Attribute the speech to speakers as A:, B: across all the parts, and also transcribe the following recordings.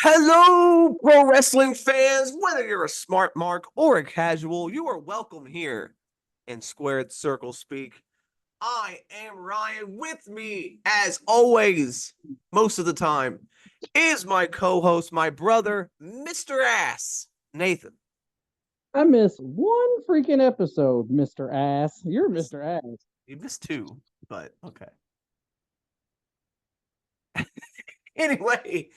A: Hello, pro wrestling fans. Whether you're a smart mark or a casual, you are welcome here in Squared Circle Speak. I am Ryan. With me, as always, most of the time, is my co-host, my brother, Mr. Ass, Nathan.
B: I missed one freaking episode, Mr. Ass. You're Mr. Ass.
A: You missed two, but okay. Anyway,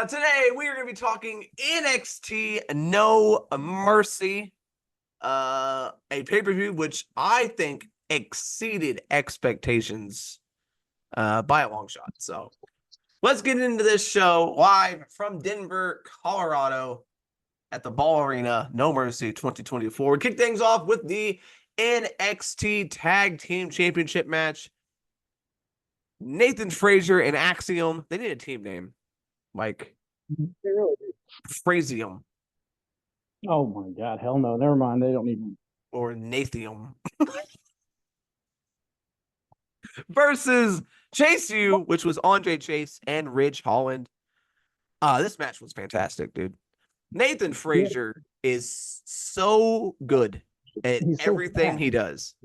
A: today we are going to be talking NXT No Mercy. A pay-per-view which I think exceeded expectations by a long shot. So let's get into this show live from Denver, Colorado at the Ball Arena, No Mercy 2024. We kick things off with the NXT Tag Team Championship match. Nathan Frazier and Axiom, they need a team name like
B: They really do.
A: Frazium
B: Oh my God, hell no. Never mind. They don't need me.
A: or Nathium versus Chase U, which was Andre Chase and Ridge Holland. This match was fantastic, dude. Nathan
B: Yeah,
A: Frazier is so good at
B: he's so
A: everything
B: fast.
A: he does.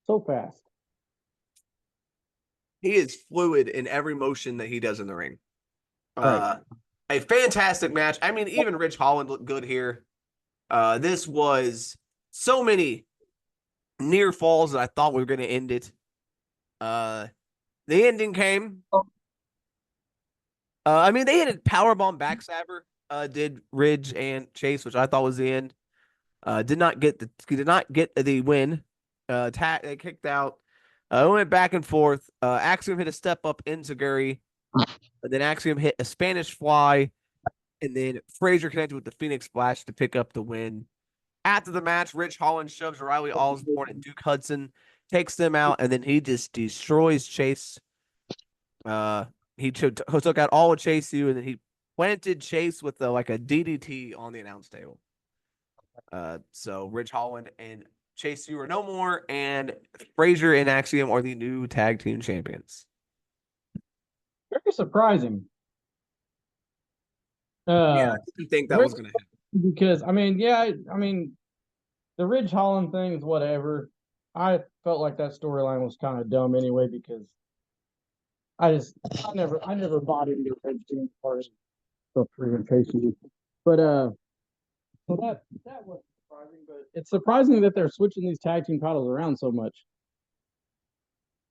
B: So fast.
A: He is fluid in every motion that he does in the ring.
B: Right.
A: A fantastic match. I mean, even Ridge Holland looked good here. This was so many near falls that I thought we were going to end it. The ending came. I mean, they hit a powerbomb backstabber. Did Ridge and Chase, which I thought was the end. Did not get the win. They kicked out. Went back and forth. Axiom hit a step up into Gary. Then Axiom hit a Spanish fly. And then Frazier connected with the Phoenix Splash to pick up the win. After the match, Rich Holland shoves Riley Osborne and Duke Hudson, takes them out, and then he just destroys Chase. He took out all of Chase U, and then he planted Chase with like a DDT on the announce table. So Rich Holland and Chase U are no more, and Frazier and Axiom are the new tag team champions.
B: Very surprising.
A: Yeah,
B: Uh,
A: I didn't think that
B: very-
A: was going to happen.
B: because I mean, yeah, I mean, the Ridge Holland thing is whatever. I felt like that storyline was kind of dumb anyway because I never bought into Ridge being part of the freaking Tracy. But so that was surprising, but it's surprising that they're switching these tag team titles around so much.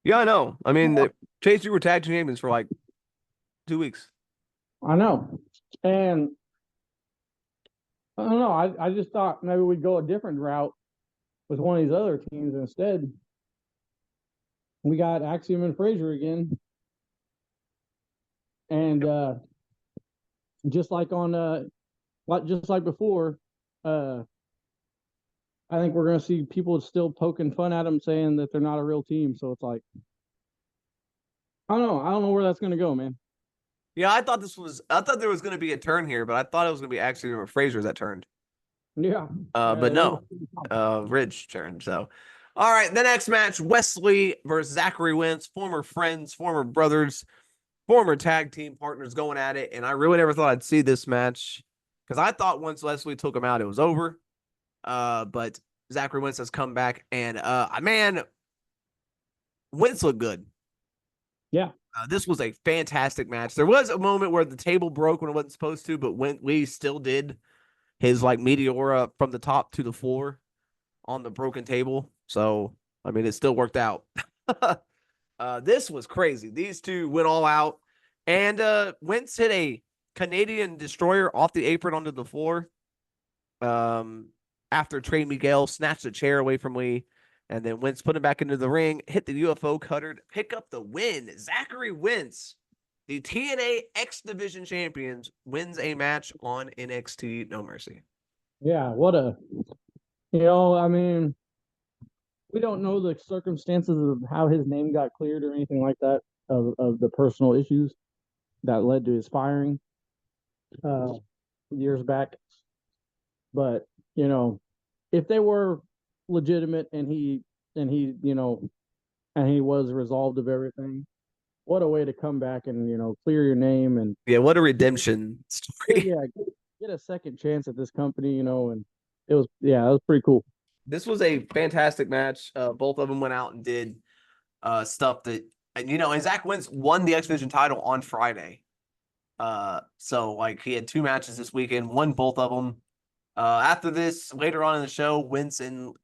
A: Yeah, I know. I mean, the Chase U were tag team champions for like 2 weeks.
B: I know. And I don't know. I just thought maybe we'd go a different route with one of these other teams instead. We got Axiom and Frazier again. And just like just like before, uh I think we're gonna see people still poking fun at them saying that they're not a real team. So it's like I don't know where that's gonna go, man.
A: Yeah, I thought there was going to be a turn here, but I thought it was going to be actually Frazier that turned.
B: Yeah.
A: But no, Ridge turned. So, all right, the next match: Wesley versus Zachary Wentz, former friends, former brothers, former tag team partners going at it. And I really never thought I'd see this match because I thought once Wesley took him out, it was over. But Zachary Wentz has come back, and man, Wentz looked good.
B: Yeah.
A: This was a fantastic match. There was a moment where the table broke when it wasn't supposed to, but we still did his like meteora from the top to the floor on the broken table. So I mean, it still worked out. This was crazy. These two went all out, and Wentz hit a Canadian destroyer off the apron onto the floor. After Trey Miguel snatched a chair away from Lee. And then Wentz put him back into the ring, hit the UFO cutter to pick up the win. Zachary Wentz, the TNA X Division champions, wins a match on NXT No Mercy.
B: Yeah. I mean, we don't know the circumstances of how his name got cleared or anything like that of the personal issues that led to his firing uh, years back. But if they were legitimate and he and he was resolved of everything, what a way to come back and clear your name and
A: Yeah, what a redemption story.
B: yeah, get a second chance at this company, and it was pretty cool.
A: This was a fantastic match. Both of them went out and did stuff that, and Zach Wentz won the X Division title on Friday. So like he had two matches this weekend, won both of them. After this, later on in the show, Wentz and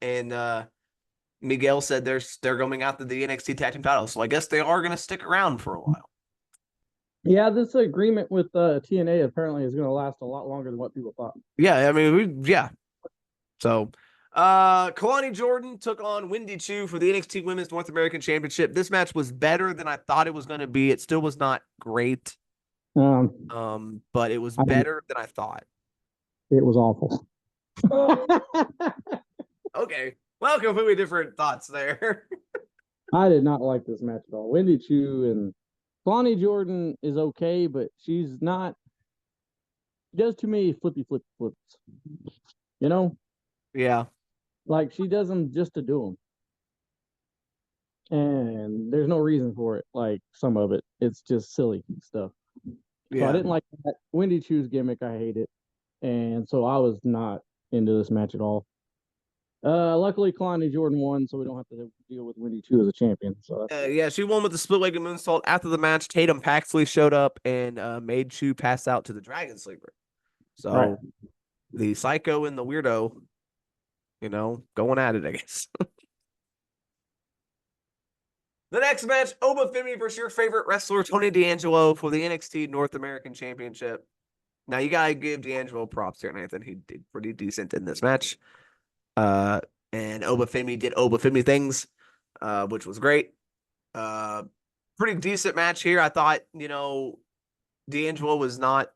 A: Miguel said they're going after the NXT Tag Team titles. So I guess they are going to stick around for a while.
B: Yeah, this agreement with TNA apparently is going to last a lot longer than what people thought.
A: Yeah, I mean, yeah. So, Kalani Jordan took on Wendy Chu for the NXT Women's North American Championship. This match was better than I thought it was going to be. It still was not great, but it was better than I thought.
B: It was awful.
A: Okay, well, completely different thoughts there.
B: I did not like this match at all. Wendy Chu and Kalani Jordan is okay, but she's not. She does too many flippy flips.
A: Yeah.
B: Like she does them just to do them, and there's no reason for it. Like some of it, it's just silly stuff. So I didn't like that. Wendy Chu's gimmick. I hate it, and so I was not into this match at all. Luckily, Kalani Jordan won, so we don't have to deal with Wendy Chu as a champion. So
A: yeah, she won with the split-legged moonsault. After the match, Tatum Paxley showed up and made Chu pass out to the Dragon Sleeper. So the psycho and the weirdo, going at it, I guess. The next match, Oba Femi versus your favorite wrestler, Tony D'Angelo, for the NXT North American Championship. Now, you got to give D'Angelo props here, Nathan. He did pretty decent in this match. And Oba Femi did Oba Femi things, which was great. Pretty decent match here. I thought, D'Angelo was not.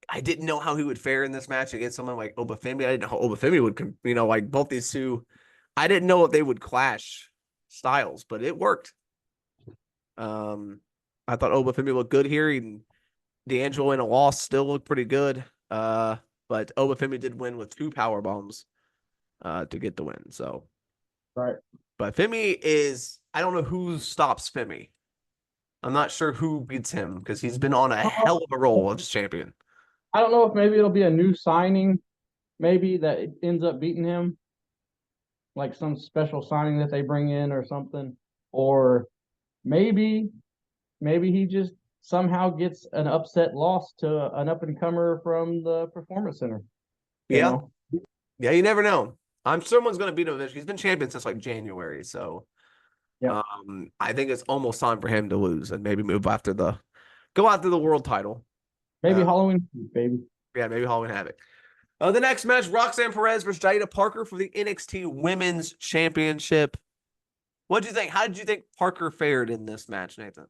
A: I didn't know how he would fare in this match against someone like Oba Femi. I didn't know how Oba Femi would, like both these two. I didn't know if they would clash styles, but it worked. I thought Oba Femi looked good here. And D'Angelo in a loss still looked pretty good. But Oba Femi did win with 2 power bombs to get the win. So, but Femi is, I don't know who stops Femi. I'm not sure who beats him because he's been on a hell of a roll as champion.
B: I don't know if maybe it'll be a new signing, maybe that ends up beating him, like some special signing that they bring in or something, or maybe he just somehow gets an upset loss to an up and comer from the Performance Center.
A: Yeah, you never know. I'm sure someone's going to beat him. He's been champion since like January, so I think it's almost time for him to lose and maybe go after the world title.
B: Maybe Halloween, baby.
A: Yeah, maybe Halloween Havoc. The next match, Roxanne Perez versus Jaida Parker for the NXT Women's Championship. What did you think? How did you think Parker fared in this match, Nathan?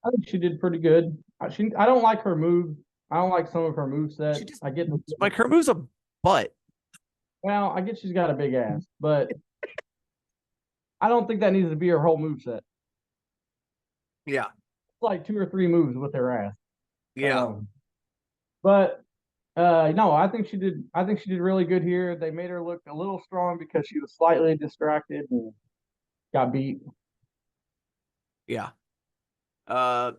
B: I think she did pretty good. I don't like her moves. I don't like some of her moveset. I get
A: like her moves a butt.
B: Well, I get she's got a big ass, but I don't think that needs to be her whole moveset.
A: Yeah.
B: It's like 2 or 3 moves with her ass.
A: Yeah.
B: But no, I think she did really good here. They made her look a little strong because she was slightly distracted and got beat.
A: Yeah. So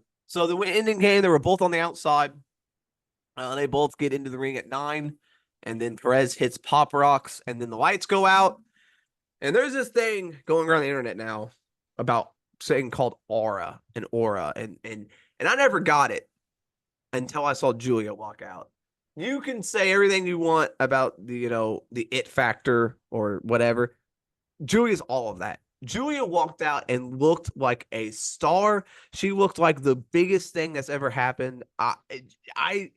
A: the ending game, they were both on the outside. They both get into the ring at 9, and then Perez hits Pop Rocks, and then the lights go out. And there's this thing going around the internet now about saying called aura, and I never got it until I saw Julia walk out. You can say everything you want about the it factor or whatever. Julia's all of that. Julia walked out and looked like a star. She looked like the biggest thing that's ever happened. She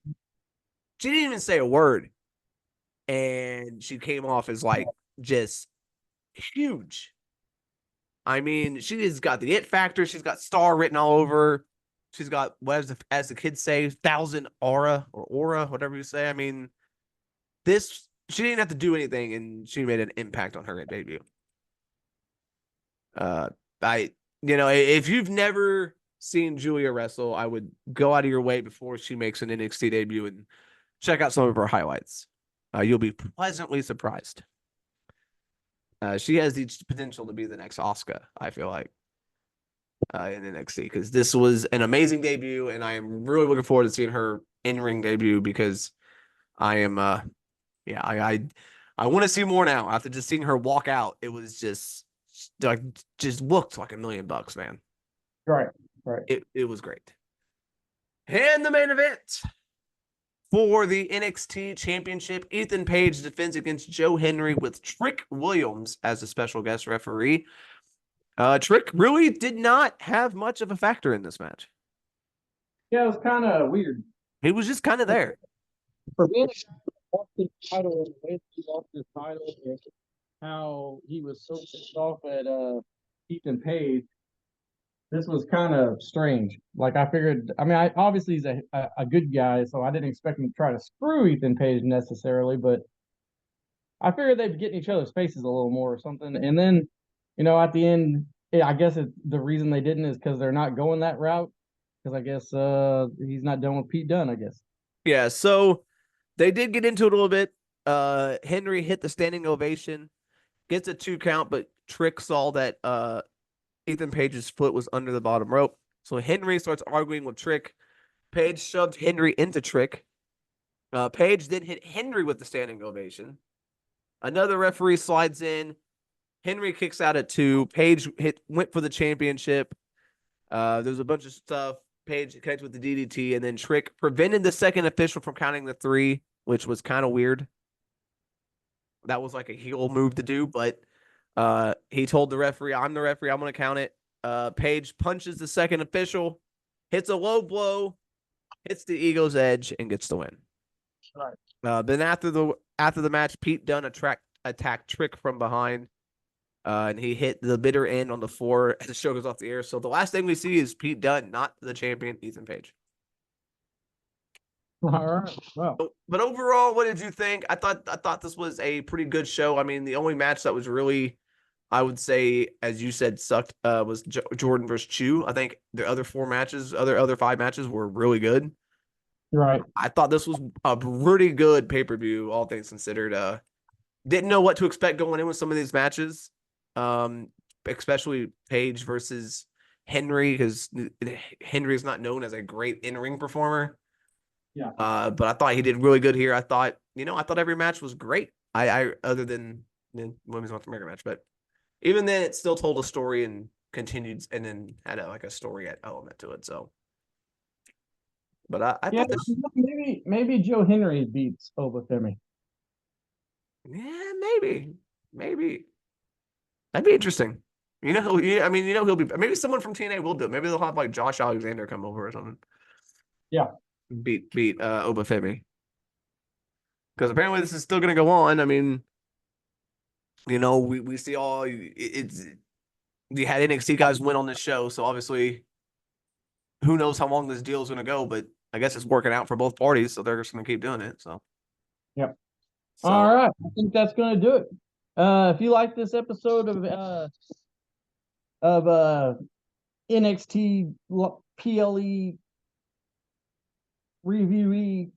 A: didn't even say a word, and she came off as like just huge. I mean, she has got the it factor. She's got star written all over. She's got, as the kids say, 1,000 aura, whatever you say. I mean, she didn't have to do anything, and she made an impact on her debut. If you've never seen Julia wrestle, I would go out of your way before she makes an NXT debut and check out some of her highlights. You'll be pleasantly surprised. She has the potential to be the next Asuka, I feel like. in NXT because this was an amazing debut, and I am really looking forward to seeing her in-ring debut because I am yeah, I want to see more now. After just seeing her walk out, it was like just looked like $1,000,000, man.
B: Right, right.
A: It was great. And the main event for the NXT Championship, Ethan Page defends against Joe Henry with Trick Williams as a special guest referee. Trick really did not have much of a factor in this match.
B: Yeah, it was kind of weird.
A: He was just kind of there.
B: For being a guy who lost his title and the way he lost his title, and how he was so pissed off at Ethan Page, this was kind of strange. Like I figured, I mean, obviously he's a good guy, so I didn't expect him to try to screw Ethan Page necessarily, but I figured they'd get in each other's faces a little more or something. And then, at the end, I guess the reason they didn't is because they're not going that route. Because I guess he's not done with Pete Dunne, I guess.
A: Yeah, so they did get into it a little bit. Henry hit the standing ovation, gets a 2 count, but Trick saw that Ethan Page's foot was under the bottom rope. So Henry starts arguing with Trick. Page shoved Henry into Trick. Page then hit Henry with the standing ovation. Another referee slides in. Henry kicks out at 2. Page went for the championship. There's a bunch of stuff. Page connected with the DDT, and then Trick prevented the second official from counting the 3, which was kind of weird. That was like a heel move to do, but he told the referee, I'm the referee, I'm going to count it. Page punches the second official, hits a low blow, hits the Ego's Edge, and gets the win.
B: Right.
A: Then after the match, Pete Dunne attacked Trick from behind, and he hit the bitter end on the floor as the show goes off the air. So the last thing we see is Pete Dunne, not the champion, Ethan Page.
B: All right. Well,
A: But overall, what did you think? I thought this was a pretty good show. I mean, the only match that was really, I would say, as you said, sucked was Jordan versus Chu. I think the other 4 matches, other 5 matches were really good.
B: right.
A: I thought this was a pretty good pay-per-view, all things considered. Didn't know what to expect going in with some of these matches, especially Page versus Henry, because Henry is not known as a great in-ring performer.
B: Yeah.
A: But I thought he did really good here. I thought every match was great. I other than the Women's North American match, but even then, it still told a story and continued, and then had a story element to it. So, but I
B: Yeah,
A: thought this,
B: maybe Joe Henry beats Obafemi.
A: yeah, maybe that'd be interesting. I mean, he'll be maybe someone from TNA will do it. Maybe they'll have like Josh Alexander come over or something.
B: Yeah.
A: Beat Obafemi. Because apparently this is still going to go on. I mean, we see it's you had NXT guys win on this show, so obviously, who knows how long this deal is going to go? But I guess it's working out for both parties, so they're just going to keep doing it. So,
B: Yep.
A: so
B: All right. I think that's going to do it. If you like this episode of NXT PLE reviewee,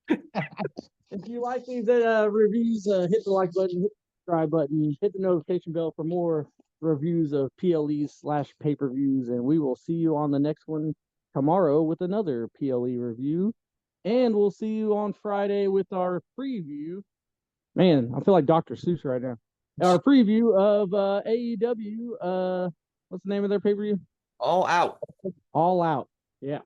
B: if you like these reviews, hit the like button, hit the subscribe button, hit the notification bell for more reviews of PLEs / pay-per-views, and we will see you on the next one tomorrow with another PLE review. And we'll see you on Friday with our preview. Man, I feel like Dr. Seuss right now. Our preview of AEW. What's the name of their pay-per-view?
A: all out.
B: All Out. Yeah.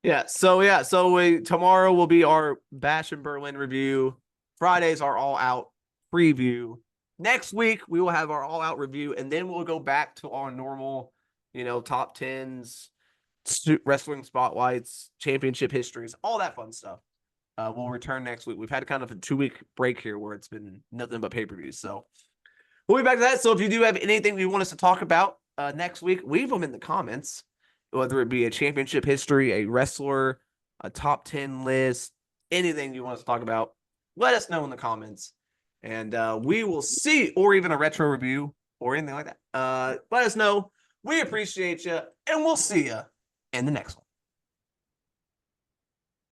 A: Yeah. So tomorrow will be our Bash in Berlin review. Fridays are all out preview. Next week we will have our all out review, and then we'll go back to our normal, top 10s, wrestling spotlights, championship histories, all that fun stuff. We'll return next week. We've had kind of a 2-week break here where it's been nothing but pay-per-views. So we'll be back to that. So if you do have anything you want us to talk about next week, leave them in the comments, whether it be a championship history, a wrestler, a top 10 list, anything you want us to talk about, let us know in the comments. And we will see, or even a retro review or anything like that. Let us know. We appreciate you, and we'll see you in the next one.